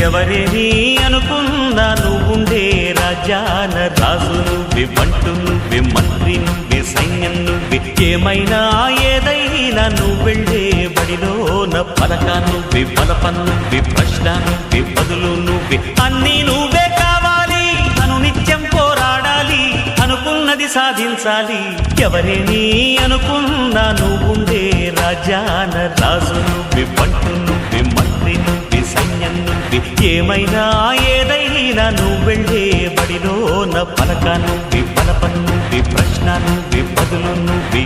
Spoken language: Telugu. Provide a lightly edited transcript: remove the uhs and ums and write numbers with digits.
ఎవరేని అనుకున్నా నువ్వుండే రాజాన రాజు నువ్వే, బంటు నువ్వే, మంత్రి నువ్వే, సైన్యం నువ్వే, ఏమైనా ఏదైనా నువ్వు వెళ్ళే బడిలోన పలక నువ్వే, బలపం నువ్వే, ప్రశ్న నువ్వే, బదులు నువ్వే, అన్నీ నువ్వే కావాలి. అను నిత్యం పోరాడాలి, అనుకున్నది సాధించాలి. ఎవరేని అనుకున్నా నువ్వుండే రాజాన రాజు నువ్వే, బంటు నువ్వే, మంత్రి నువ్వే, సైన్యం నువ్వే, ఏమైనా ఏదైనా నువ్వు వెళ్ళే బడిలోన పలక నువ్వే, బలపం నువ్వే, ప్రశ్న నువ్వే, బదులు నువ్వే.